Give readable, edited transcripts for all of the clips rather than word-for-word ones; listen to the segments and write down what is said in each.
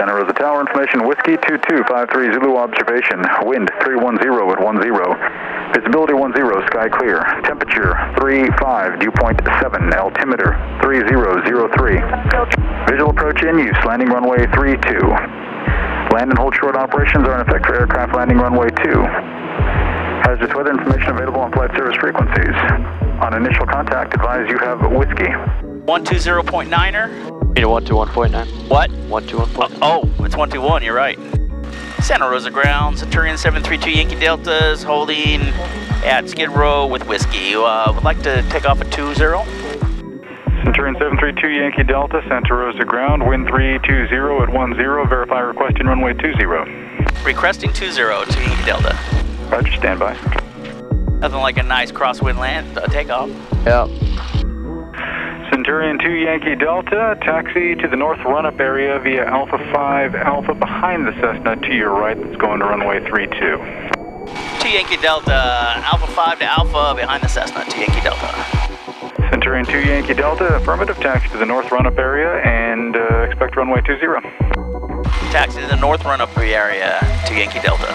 Center of the tower information, Whiskey 2253 Zulu observation, wind 310 at 10, visibility 10, sky clear, temperature 35, dew point 7, altimeter 3003. Visual approach in use, landing runway 32. Land and hold short operations are in effect for aircraft landing runway 2. Hazardous weather information available on flight service frequencies. On initial contact, advise you have Whiskey. 120.9er. 121.9. What? 121.9. Oh, it's 121, you're right. Santa Rosa ground, Centurion 732 Yankee Deltas holding at Skid Row with Whiskey. Would like to take off at 20. Centurion 732 Yankee Delta, Santa Rosa ground, wind 320 at 10, verify requesting runway 20. Requesting 20 to Yankee Delta. Roger, standby. Nothing like a nice crosswind land takeoff. Yeah. Centurion 2 Yankee Delta, taxi to the north run-up area via Alpha 5 Alpha behind the Cessna to your right, that's going to runway 32. 2 Yankee Delta, Alpha 5 to Alpha behind the Cessna, 2 Yankee Delta. Centurion 2 Yankee Delta, affirmative, taxi to the north run-up area and expect runway 20. Taxi to the north run-up area, 2 Yankee Delta.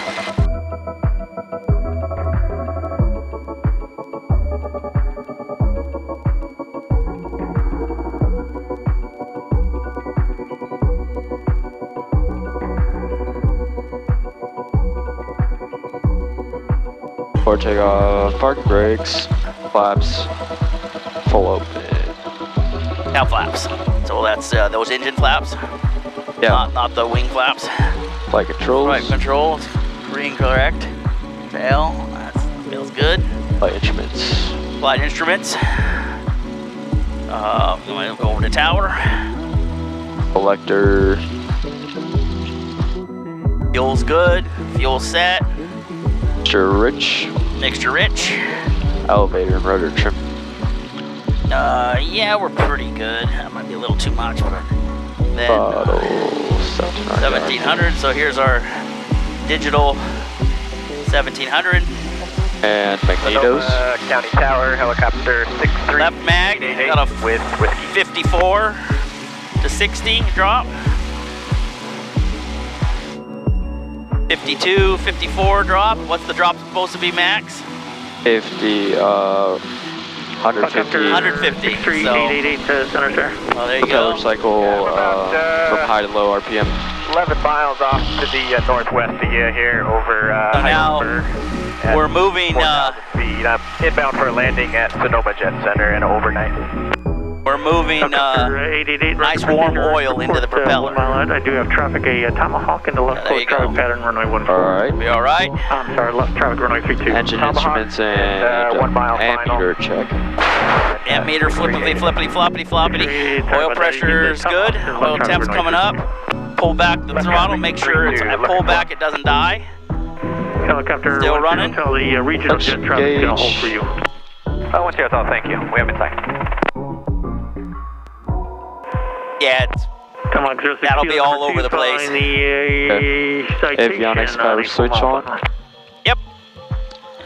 Or take off, park brakes, flaps, full open. Now flaps. So that's those engine flaps. Yeah. Not the wing flaps. Flight controls. Flight controls. Green correct. Tail. That feels good. Flight instruments. Flight instruments. I'm going to go over to tower. Collector. Fuel's good. Fuel set. Mixture rich. Mixture rich. Elevator and rotor trim. Yeah, we're pretty good. That might be a little too much, but then Bottle 1700. So here's our digital 1700. And magnetos. County Tower, helicopter 63. Left mag, got a with Whiskey. 54 to 60 drop. 52, 54 drop. What's the drop supposed to be, max? 50, 150. 150. 888 to Center Star. Well, there you Propeller go. cycle from high to low RPM. 11 miles off to the northwest of you here over So now we're moving. 4,000 feet. I'm inbound for a landing at Sonoma Jet Center and overnight. We're moving nice warm oil into the propeller. I do have traffic, a Tomahawk in the left There you coast traffic go. pattern, runway 14. Alright. Be all right. I'm sorry, left traffic, runway 32. Engine Tomahawk, instruments and 1 mile ammeter check. Ammeter flippity floppity. Oil pressure is good. Oil temp's coming up. Pull back the throttle. Make sure it's, I pull back, it doesn't die. Helicopter Still running? Until the regional jet traffic is going to hold for you. 1 thank you. We have insight. Yeah, it's, Tomahawk 06 that'll be all over the place. Avionics power switch on. Yep.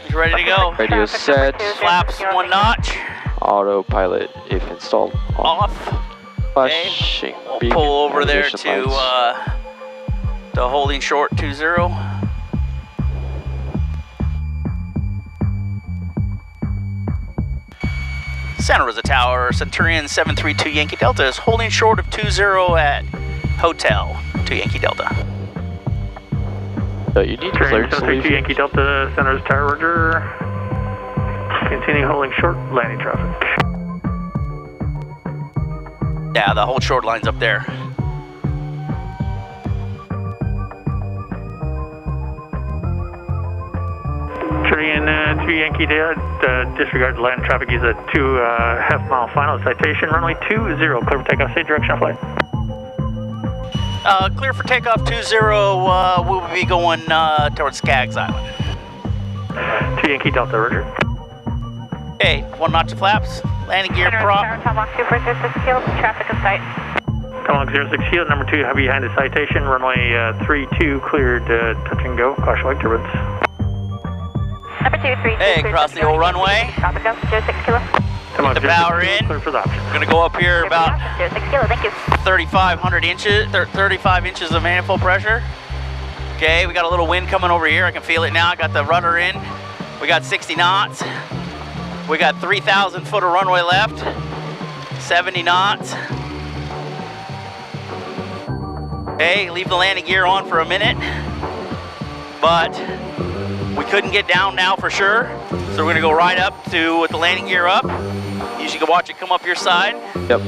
He's ready to go. Radio set. Flaps 1 notch. Autopilot if installed. Off. Flashing. We'll beacon pull over there navigation to lights. holding short 20. Santa Rosa Tower, Centurion 732 Yankee Delta is holding short of 20 at Hotel 2 Yankee Delta. So you need clearance to leave. Yankee Delta, Center Rosa Tower, roger. Continue holding short, landing traffic. Yeah, the hold short line's up there. Centurion 2 Yankee Delta, disregard land traffic, use a 2.5 mile final citation, runway 20, clear for takeoff, state direction of flight. Clear for takeoff 20, we'll be going towards Skaggs Island. 2 Yankee Delta, roger. Okay, 1 notch of flaps, landing gear prop. Tomahawk 246 kilo, traffic in sight. Tomahawk 06 kilo, number 2, heavy behind the citation, runway 32, cleared touch and go, caution light turbines. Number 232. Hey, across the old runway. Traffic up, 06 kilo. Get the power in. Clear for the option. We're gonna go up here about 6 kilo, thank you. 3,500 inches, 35 inches of manifold pressure. Okay, we got a little wind coming over here. I can feel it now. I got the rudder in. We got 60 knots. We got 3,000 foot of runway left. 70 knots. Okay, leave the landing gear on for a minute. But we couldn't get down now for sure. So we're gonna go right up to with the landing gear up. Usually you can watch it come up your side. Yep.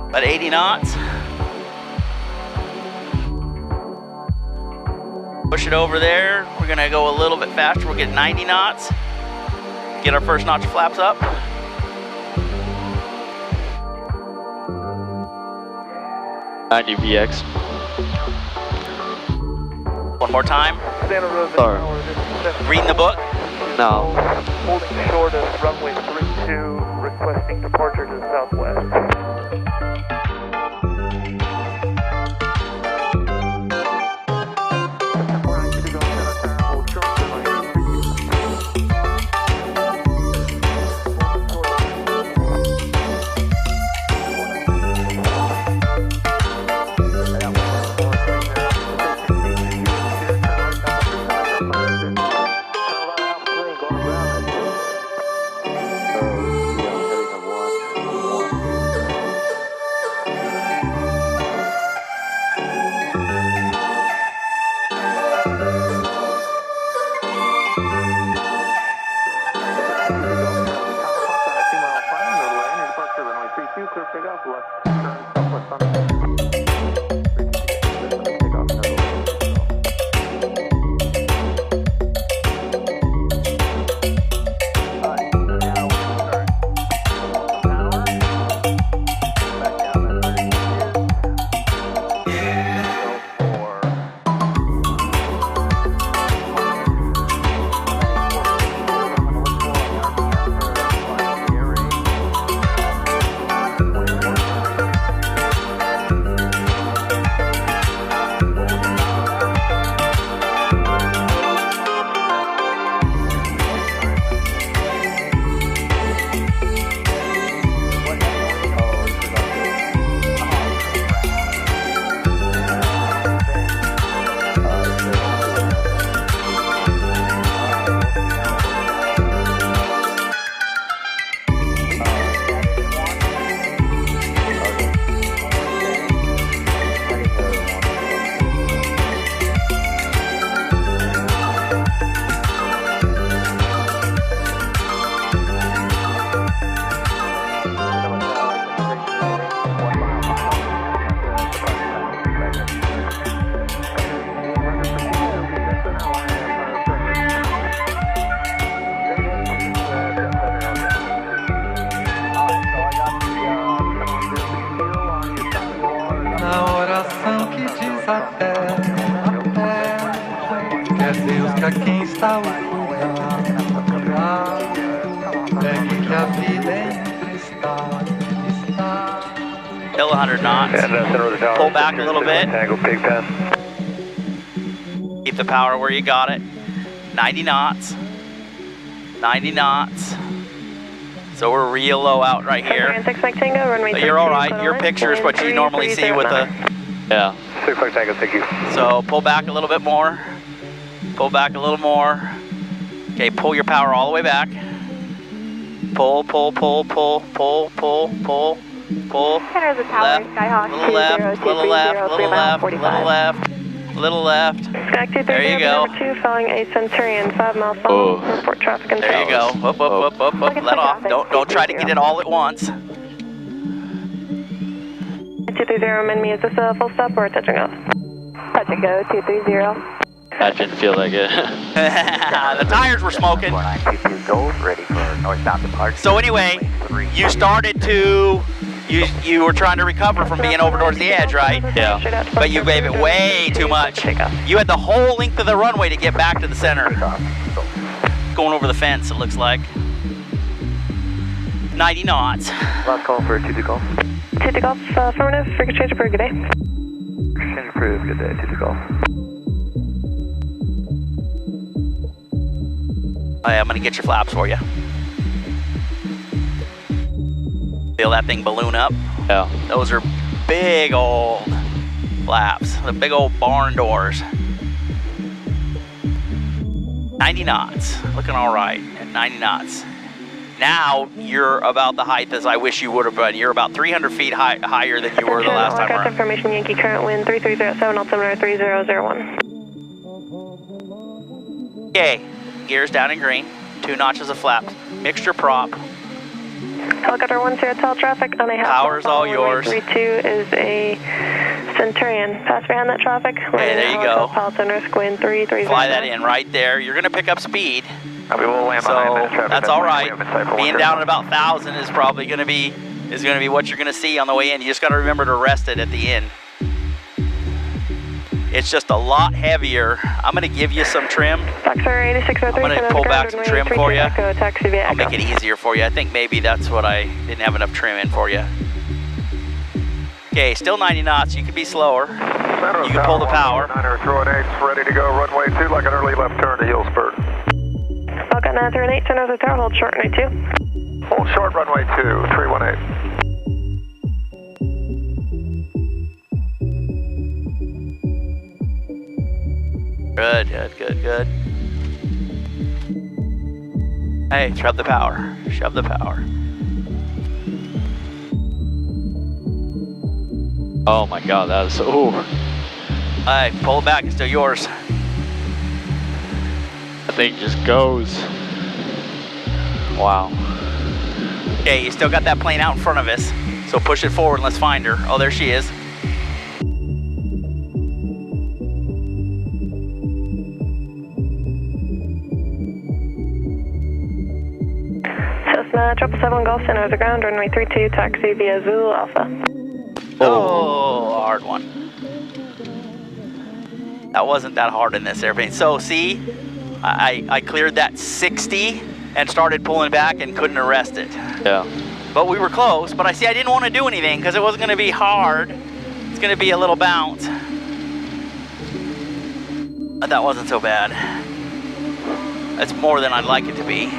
About 80 knots. Push it over there. We're gonna go a little bit faster. We'll get 90 knots. Get our first notch of flaps up. VX. One more time. Sorry. Reading the book. No. Holding short of runway 32, requesting departure to the southwest. Still 100 knots. Pull back a little bit. Keep the power where you got it. 90 knots. 90 knots. So we're real low out right here. But you're all right. Your picture is what you normally see with the... Yeah. 6 Flight Tango, thank you. So pull back a little bit more. Pull back a little more. Okay, pull your power all the way back. Pull, pull, pull, pull, pull, pull, pull, pull. Center of the tower, Skyhawk. Little left, little left, little left, little left, little left. There you go. Number 2, following a Centurion, 5 miles south. Report traffic and There you go. Up, up, up, up, up. Let off. Don't try to get it all at once. 230, amend me. Is this a full stop or a touch and go? Touch and go, 230. That didn't feel like it. The tires were smoking. 4922 Gold, ready for northbound departure. So anyway, you started to, you were trying to recover from being over towards the edge, right? Yeah. But you gave it way too much. You had the whole length of the runway to get back to the center. Going over the fence, it looks like. 90 knots. Last call for 22 Golf. 22 Golf, affirmative, freak exchange approved, good day. Exchange approved, good day, 22 Golf. Oh, yeah, I'm gonna get your flaps for you. Feel that thing balloon up? Yeah. Those are big old flaps, the big old barn doors. 90 knots, looking all right at 90 knots. Now you're about the height as I wish you would have been. You're about 300 feet higher than you were the last time around. around. Information, Yankee current wind 3307, altimeter 3001. Okay, gears down in green, 2 notches of flaps, mixture prop. Helicopter 1 Seattle traffic on a half. Power's all yours. 32 is a Centurion. Pass behind that traffic. Okay, there you go. Pilots and risk wind 330. Fly that in right there. You're gonna pick up speed. We will land behind that traffic. That's all right. Being down at about 1,000 is probably gonna be what you're gonna see on the way in. You just gotta remember to rest it at the end. It's just a lot heavier. I'm gonna give you some trim. Foxtrot 8603. I'm gonna pull back some trim for you. Echo, taxi via I'll Echo. make it easier for you. I think maybe that's what I didn't have enough trim in for you. Okay, still 90 knots. You could be slower. You can pull the power. 90318, ready to go. Runway 2, like an early left turn to heel spurt. Falcon 938, turn over the tower, hold short, runway 2. Hold short, runway 2, 318. Good, good, good, good. Hey, shove the power. Shove the power. Oh my god, that is, ooh. Hey, pull it back, it's still yours. That thing just goes. Wow. Okay, you still got that plane out in front of us, so push it forward and let's find her. Oh, there she is. Cessna 777 Golf Center is the ground, runway 32, taxi via Zulu Alpha. Oh, hard one. That wasn't that hard in this airplane. So see, I cleared that 60 and started pulling back and couldn't arrest it. Yeah. But we were close, but I didn't want to do anything because it wasn't going to be hard. It's going to be a little bounce. But that wasn't so bad. That's more than I'd like it to be.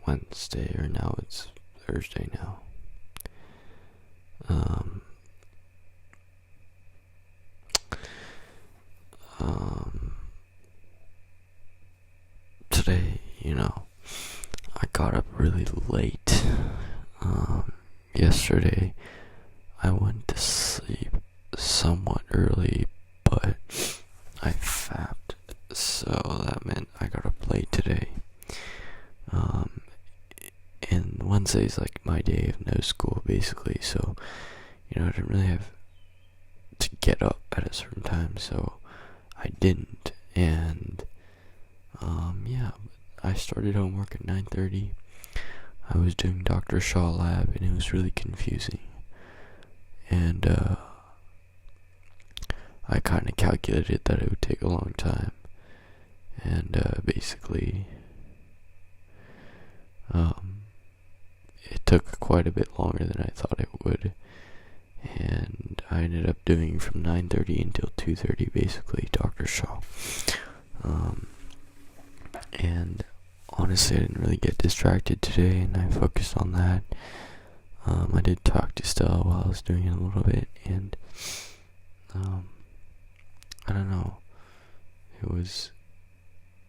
Wednesday, or now it's Thursday now. Today, I got up really late. Yesterday, I went to sleep somewhat early, but I fapped, so that meant I got up late today. And Wednesday's like my day of no school, basically, so, I didn't really have to get up at a certain time, so I didn't, and yeah, I started homework at 9:30. I was doing Dr. Shaw lab, and it was really confusing. And, I kind of calculated that it would take a long time. And, basically, it took quite a bit longer than I thought it would. And I ended up doing from 9:30 until 2:30, basically, Dr. Shaw. And honestly, I didn't really get distracted today, and I focused on that. I did talk to Stella while I was doing it a little bit, and I don't know.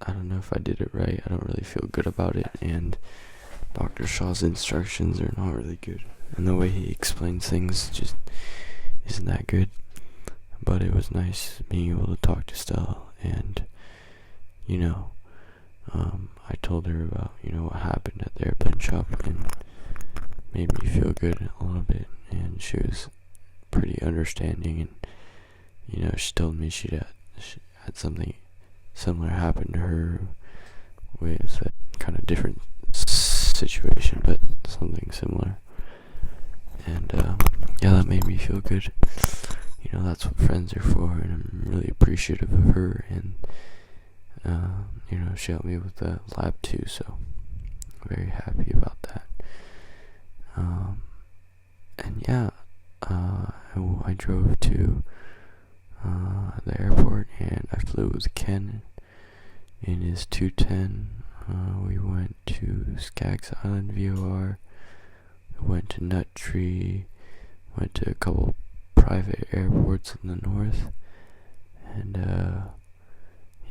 I don't know if I did it right. I don't really feel good about it, and Dr. Shaw's instructions are not really good, and the way he explains things just isn't that good. But it was nice being able to talk to Stella, and I told her about what happened at the airplane shop, and made me feel good a little bit. And she was pretty understanding, and she told me she had something similar happen to her with a kind of different situation, but something similar. And yeah, that made me feel good. That's what friends are for, and I'm really appreciative of her. And she helped me with the lab too, so I'm very happy about that. And yeah, I drove to the airport, and I flew with Ken in his C210. We went to Skaggs Island VOR, we went to Nut Tree, went to a couple private airports in the north, and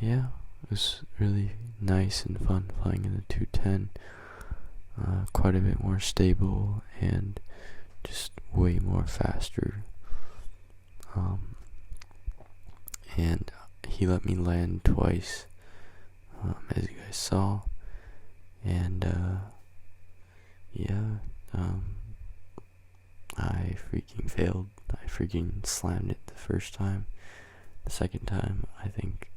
yeah, it was really nice and fun flying in the C210. Quite a bit more stable and just way more faster. And he let me land twice, as you guys saw. And yeah, I freaking failed. I freaking slammed it the first time. The second time, I think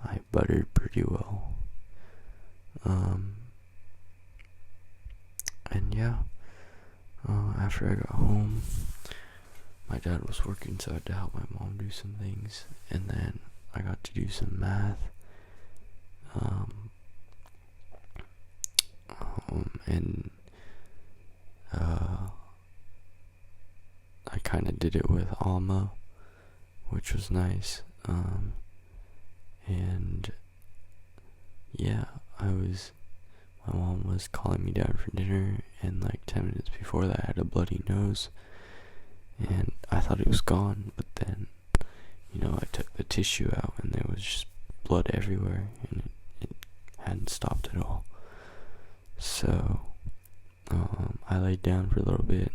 I buttered pretty well. And yeah, after I got home, my dad was working, so I had to help my mom do some things, and then I got to do some math. And I kind of did it with Alma, which was nice. And yeah, my mom was calling me down for dinner, and like 10 minutes before that I had a bloody nose, and I thought it was gone, but then I took the tissue out, and there was just blood everywhere, and it hadn't stopped at all. So I laid down for a little bit,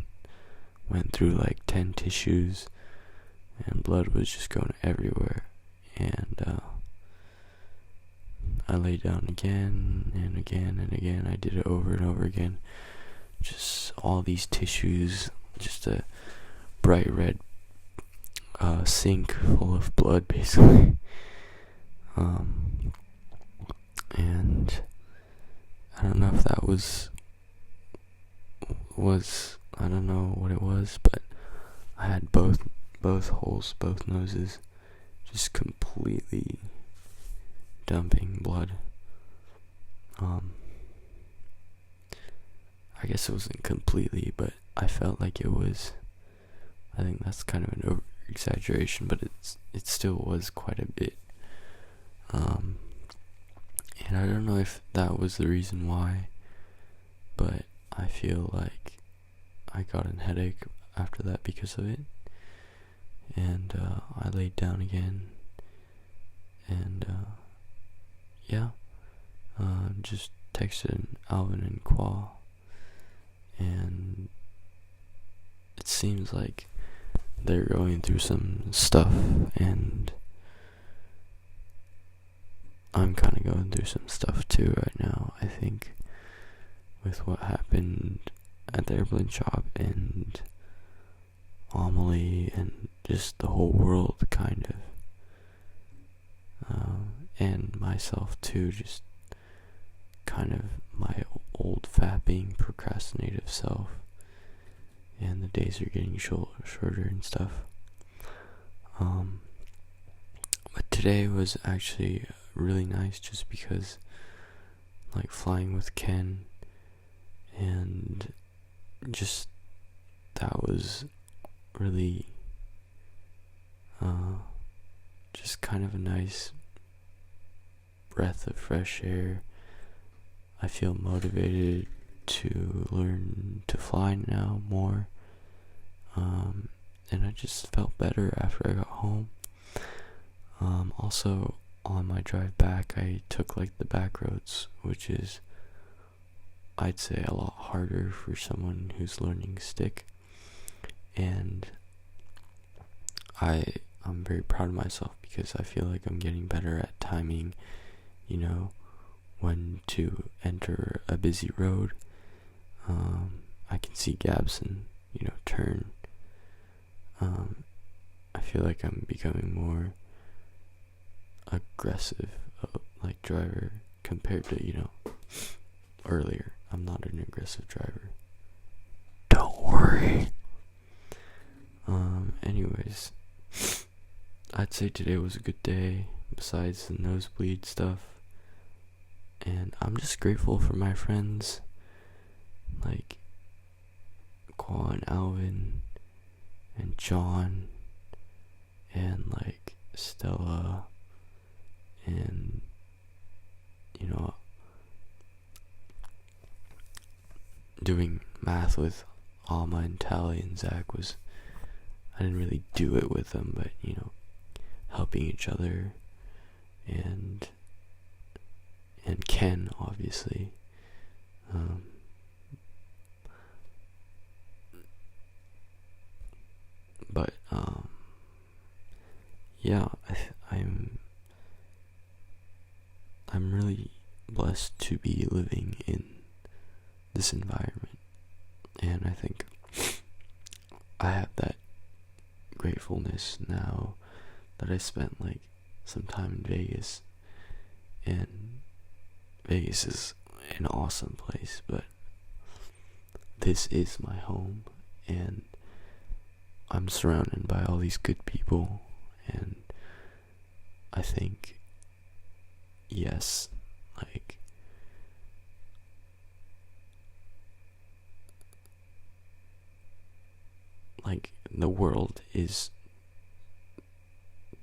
went through like 10 tissues, and blood was just going everywhere. And I laid down again and again and again. I did it over and over again. Just all these tissues, just a bright red sink full of blood, basically. And I don't know if that was I don't know what it was, but I had both holes, both noses, just completely dumping blood. I guess it wasn't completely, but I felt like it was. I think that's kind of an over exaggeration, but it still was quite a bit. And I don't know if that was the reason why, but I feel like I got a headache after that because of it. And I laid down again, and yeah, just texted Alvin and Qua, and it seems like they're going through some stuff, and I'm kind of going through some stuff too right now, I think, with what happened at the airplane shop and Amelie and just the whole world, kind of. And my myself too, just kind of my old fapping procrastinative self, and the days are getting shorter and stuff. But today was actually really nice just because, like, flying with Ken, and just that was really just kind of a nice breath of fresh air. I feel motivated to learn to fly now more, and I just felt better after I got home. Also, on my drive back, I took like the back roads, which is, I'd say, a lot harder for someone who's learning stick, and I'm very proud of myself because I feel like I'm getting better at timing, you know, when to enter a busy road. I can see gaps and, you know, turn. I feel like I'm becoming more aggressive, like, driver compared to, you know, earlier. I'm not an aggressive driver. Don't worry. Anyways, I'd say today was a good day, besides the nosebleed stuff. And I'm just grateful for my friends, like Quan, Alvin, and John, and like Stella, and, you know, doing math with Alma and Tally and Zach was, I didn't really do it with them, but, you know, helping each other, and Ken, obviously. But yeah, I'm really blessed to be living in this environment, and I think I have that gratefulness now that I spent like some time in Vegas, and Vegas is an awesome place, but this is my home, and I'm surrounded by all these good people, and I think, yes, like the world is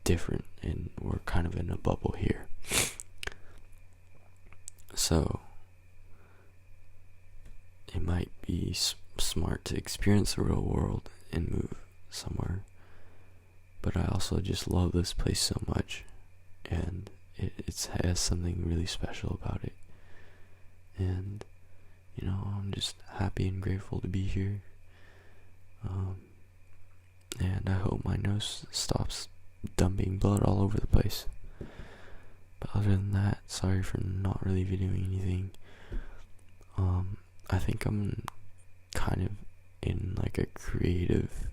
different, and we're kind of in a bubble here. So it might be smart to experience the real world and move somewhere, but I also just love this place so much, and it has something really special about it, and, you know, I'm just happy and grateful to be here, and I hope my nose stops dumping blood all over the place. But other than that, sorry for not really videoing anything. I think I'm kind of in like a creative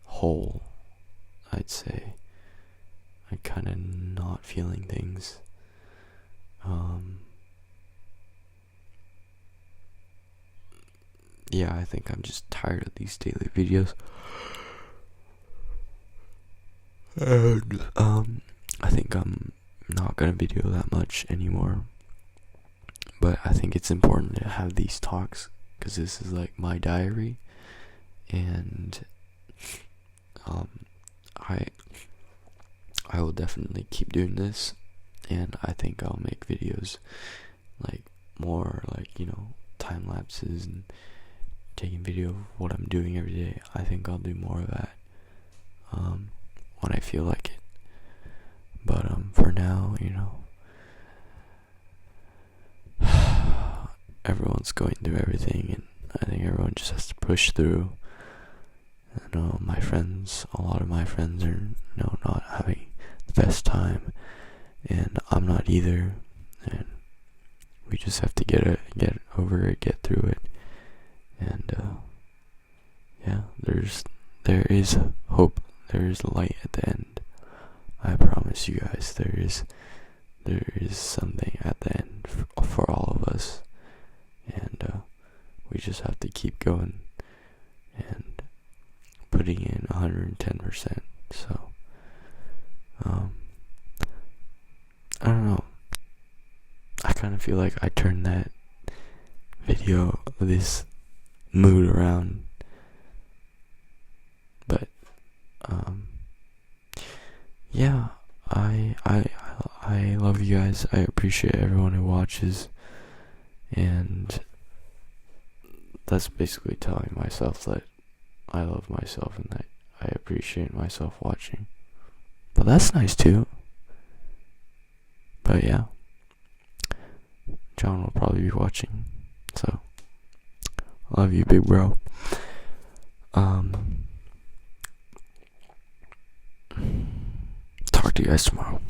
hole, I'd say. I'm kind of not feeling things. Yeah, I think I'm just tired of these daily videos. And I think I'm not gonna video that much anymore. But I think it's important to have these talks, because this is like my diary, and I will definitely keep doing this, and I think I'll make videos like more like, you know, time lapses and taking video of what I'm doing every day. I think I'll do more of that when I feel like it. But for now, you know, everyone's going through everything, and I think everyone just has to push through. I know a lot of my friends are, you know, not having the best time, and I'm not either, and we just have to get over it, get through it, and yeah, there is hope, there is light at the end I promise you guys there is something at the end for all of us, and we just have to keep going and putting in 110%. So I don't know, I kind of feel like I turned that video, this mood around, but yeah, I love you guys. I appreciate everyone who watches, and that's basically telling myself that I love myself and that I appreciate myself watching. But that's nice too. But yeah, John will probably be watching, so I love you, big bro. Talk to you guys tomorrow.